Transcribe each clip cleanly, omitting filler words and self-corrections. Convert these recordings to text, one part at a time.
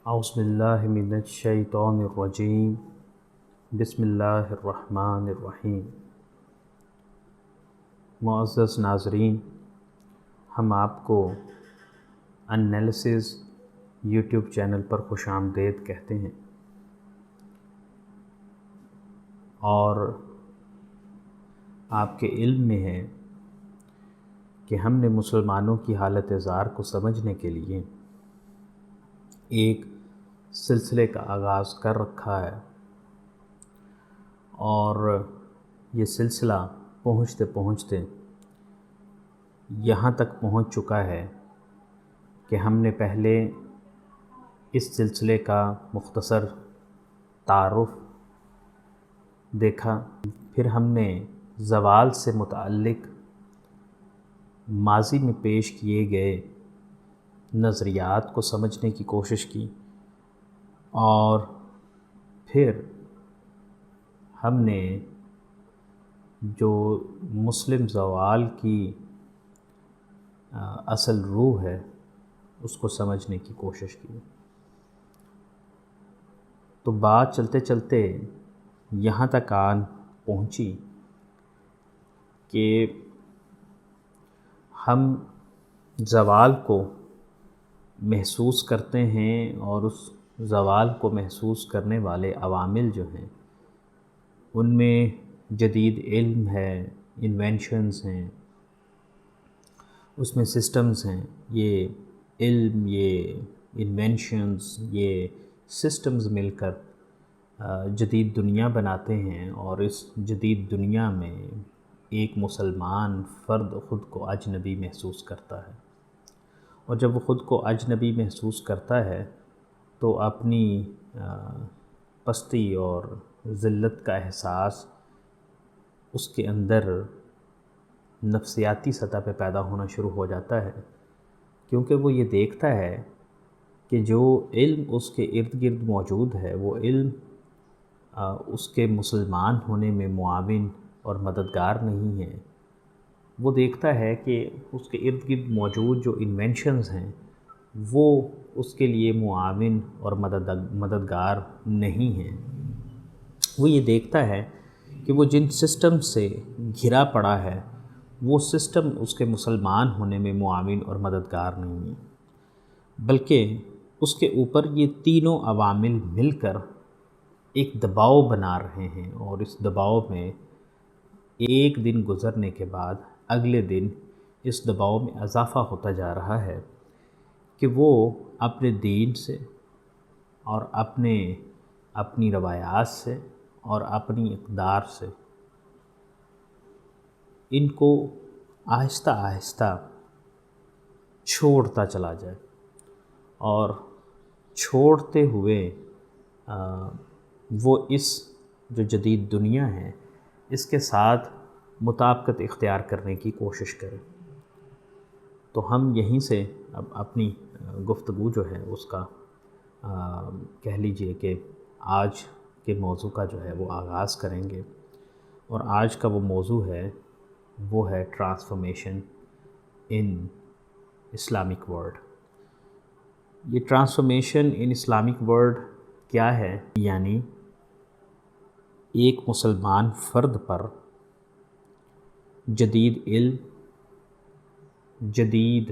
اعوذ باللہ من الشیطان الرجیم بسم اللہ الرحمن الرحیم۔ معزز ناظرین، ہم آپ کو انالیسز یوٹیوب چینل پر خوش آمدید کہتے ہیں، اور آپ کے علم میں ہے کہ ہم نے مسلمانوں کی حالت زار کو سمجھنے کے لیے ایک سلسلے کا آغاز کر رکھا ہے، اور یہ سلسلہ پہنچتے پہنچتے یہاں تک پہنچ چکا ہے کہ ہم نے پہلے اس سلسلے کا مختصر تعارف دیکھا، پھر ہم نے زوال سے متعلق ماضی میں پیش کیے گئے نظریات کو سمجھنے کی کوشش کی، اور پھر ہم نے جو مسلم زوال کی اصل روح ہے اس کو سمجھنے کی کوشش کی۔ تو بات چلتے چلتے یہاں تک آن پہنچی کہ ہم زوال کو محسوس کرتے ہیں، اور اس زوال کو محسوس کرنے والے عوامل جو ہیں ان میں جدید علم ہے، انوینشنز ہیں، اس میں سسٹمز ہیں۔ یہ علم، یہ انوینشنز، یہ سسٹمز مل کر جدید دنیا بناتے ہیں، اور اس جدید دنیا میں ایک مسلمان فرد خود کو اجنبی محسوس کرتا ہے، اور جب وہ خود کو اجنبی محسوس کرتا ہے تو اپنی پستی اور ذلت کا احساس اس کے اندر نفسیاتی سطح پہ پیدا ہونا شروع ہو جاتا ہے، کیونکہ وہ یہ دیکھتا ہے کہ جو علم اس کے ارد گرد موجود ہے وہ علم اس کے مسلمان ہونے میں معاون اور مددگار نہیں ہے۔ وہ دیکھتا ہے کہ اس کے ارد گرد موجود جو انوینشنز ہیں وہ اس کے لیے معاون اور مددگار نہیں ہیں۔ وہ یہ دیکھتا ہے کہ وہ جن سسٹم سے گھرا پڑا ہے وہ سسٹم اس کے مسلمان ہونے میں معاون اور مددگار نہیں ہیں، بلکہ اس کے اوپر یہ تینوں عوامل مل کر ایک دباؤ بنا رہے ہیں، اور اس دباؤ میں ایک دن گزرنے کے بعد اگلے دن اس دباؤ میں اضافہ ہوتا جا رہا ہے کہ وہ اپنے دین سے اور اپنی روایات سے اور اپنی اقدار سے ان کو آہستہ آہستہ چھوڑتا چلا جائے، اور چھوڑتے ہوئے وہ اس جو جدید دنیا ہے اس کے ساتھ مطابقت اختیار کرنے کی کوشش کرے۔ تو ہم یہیں سے اب اپنی گفتگو جو ہے اس کا کہہ لیجئے کہ آج کے موضوع کا جو ہے وہ آغاز کریں گے، اور آج کا وہ موضوع ہے وہ ہے ٹرانسفارمیشن ان اسلامک ورلڈ۔ یہ ٹرانسفارمیشن ان اسلامک ورلڈ کیا ہے؟ یعنی ایک مسلمان فرد پر جدید علم، جدید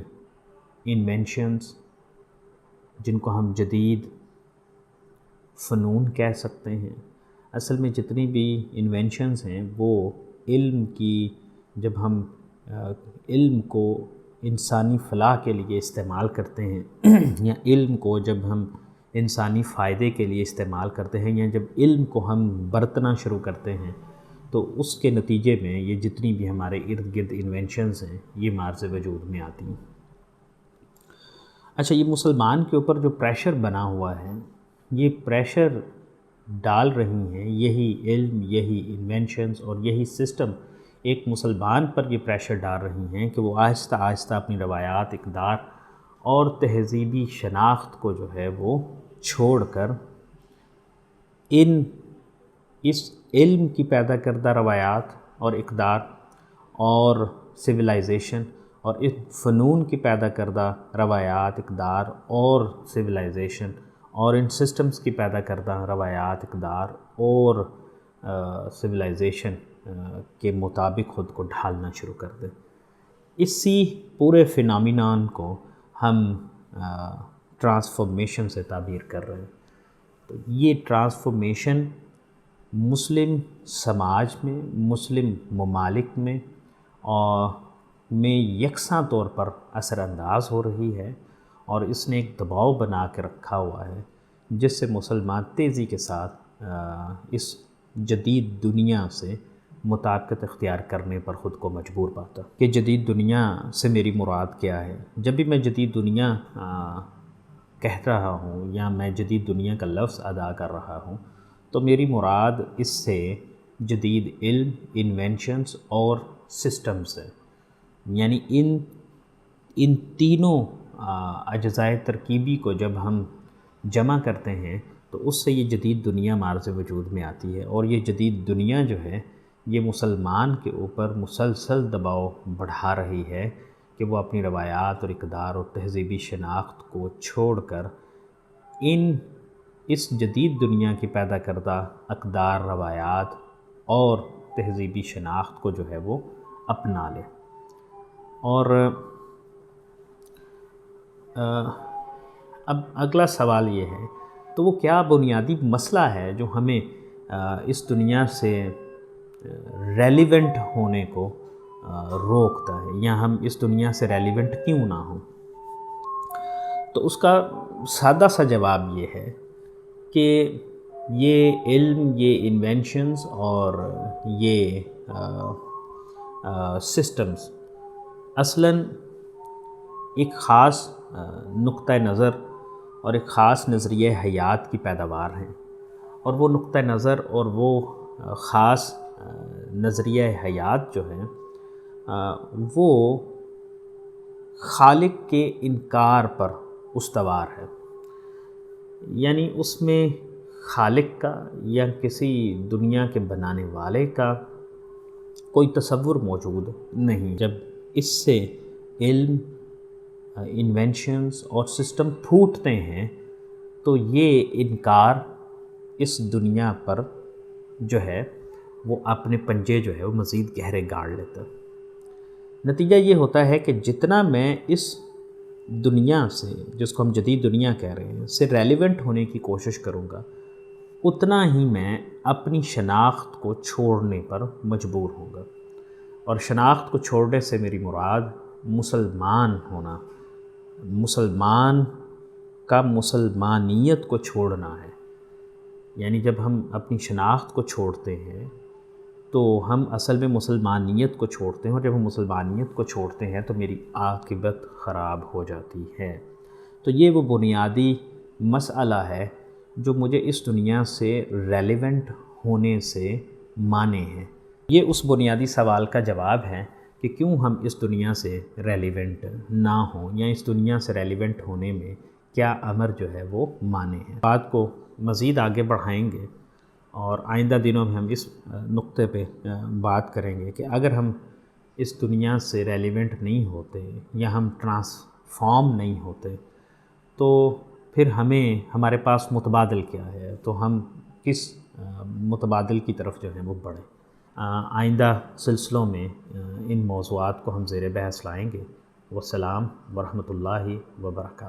انوینشنز، جن کو ہم جدید فنون کہہ سکتے ہیں، اصل میں جتنی بھی انوینشنز ہیں وہ علم کی، جب ہم علم کو انسانی فلاح کے لیے استعمال کرتے ہیں یا علم کو جب ہم انسانی فائدے کے لیے استعمال کرتے ہیں، یا جب علم کو ہم برتنا شروع کرتے ہیں تو اس کے نتیجے میں یہ جتنی بھی ہمارے ارد گرد انوینشنز ہیں یہ مارز وجود میں آتی ہیں۔ اچھا، یہ مسلمان کے اوپر جو پریشر بنا ہوا ہے، یہ پریشر ڈال رہی ہیں یہی علم، یہی انوینشنز اور یہی سسٹم ایک مسلمان پر یہ پریشر ڈال رہی ہیں کہ وہ آہستہ آہستہ اپنی روایات، اقدار اور تہذیبی شناخت کو جو ہے وہ چھوڑ کر اس علم کی پیدا کردہ روایات اور اقدار اور سویلائزیشن اور اس فنون کی پیدا کردہ روایات، اقدار اور سویلائزیشن اور ان سسٹمز کی پیدا کردہ روایات، اقدار اور سویلائزیشن کے مطابق خود کو ڈھالنا شروع کر دیں۔ اسی پورے فینامینان کو ہم ٹرانسفارمیشن سے تعبیر کر رہے ہیں۔ تو یہ ٹرانسفارمیشن مسلم سماج میں، مسلم ممالک میں یکساں طور پر اثر انداز ہو رہی ہے، اور اس نے ایک دباؤ بنا کے رکھا ہوا ہے جس سے مسلمان تیزی کے ساتھ اس جدید دنیا سے مطابقت اختیار کرنے پر خود کو مجبور پاتا کہ جدید دنیا سے میری مراد کیا ہے۔ جب بھی میں جدید دنیا کہہ رہا ہوں یا میں جدید دنیا کا لفظ ادا کر رہا ہوں تو میری مراد اس سے جدید علم، انوینشنز اور سسٹمز ہے۔ یعنی ان تینوں اجزائے ترکیبی کو جب ہم جمع کرتے ہیں تو اس سے یہ جدید دنیا معرض وجود میں آتی ہے، اور یہ جدید دنیا جو ہے یہ مسلمان کے اوپر مسلسل دباؤ بڑھا رہی ہے کہ وہ اپنی روایات اور اقدار اور تہذیبی شناخت کو چھوڑ کر اس جدید دنیا کی پیدا کردہ اقدار، روایات اور تہذیبی شناخت کو جو ہے وہ اپنا لے۔ اور اب اگلا سوال یہ ہے، تو وہ کیا بنیادی مسئلہ ہے جو ہمیں اس دنیا سے ریلیونٹ ہونے کو روکتا ہے، یا ہم اس دنیا سے ریلیونٹ کیوں نہ ہوں؟ تو اس کا سادہ سا جواب یہ ہے کہ یہ علم، یہ انوینشنز اور یہ سسٹمز اصلاً ایک خاص نقطہ نظر اور ایک خاص نظریہ حیات کی پیداوار ہیں، اور وہ نقطہ نظر اور وہ خاص نظریہ حیات جو ہے وہ خالق کے انکار پر استوار ہے۔ یعنی اس میں خالق کا یا کسی دنیا کے بنانے والے کا کوئی تصور موجود نہیں۔ جب اس سے علم، انوینشنز اور سسٹم پھوٹتے ہیں تو یہ انکار اس دنیا پر جو ہے وہ اپنے پنجے جو ہے وہ مزید گہرے گاڑ لیتا ہے۔ نتیجہ یہ ہوتا ہے کہ جتنا میں اس دنیا سے، جس کو ہم جدید دنیا کہہ رہے ہیں، سے ریلیونٹ ہونے کی کوشش کروں گا، اتنا ہی میں اپنی شناخت کو چھوڑنے پر مجبور ہوں گا۔ اور شناخت کو چھوڑنے سے میری مراد مسلمان ہونا، مسلمان کا مسلمانیت کو چھوڑنا ہے۔ یعنی جب ہم اپنی شناخت کو چھوڑتے ہیں تو ہم اصل میں مسلمانیت کو چھوڑتے ہیں، اور جب ہم مسلمانیت کو چھوڑتے ہیں تو میری عاقبت خراب ہو جاتی ہے۔ تو یہ وہ بنیادی مسئلہ ہے جو مجھے اس دنیا سے ریلیونٹ ہونے سے مانے ہیں۔ یہ اس بنیادی سوال کا جواب ہے کہ کیوں ہم اس دنیا سے ریلیونٹ نہ ہوں، یا اس دنیا سے ریلیونٹ ہونے میں کیا امر جو ہے وہ مانے ہیں۔ بات کو مزید آگے بڑھائیں گے اور آئندہ دنوں میں ہم اس نقطے پہ بات کریں گے کہ اگر ہم اس دنیا سے ریلیونٹ نہیں ہوتے یا ہم ٹرانسفارم نہیں ہوتے تو پھر ہمارے پاس متبادل کیا ہے، تو ہم کس متبادل کی طرف جو ہے وہ بڑھیں۔ آئندہ سلسلوں میں ان موضوعات کو ہم زیر بحث لائیں گے۔ والسلام ورحمۃ اللہ وبرکاتہ۔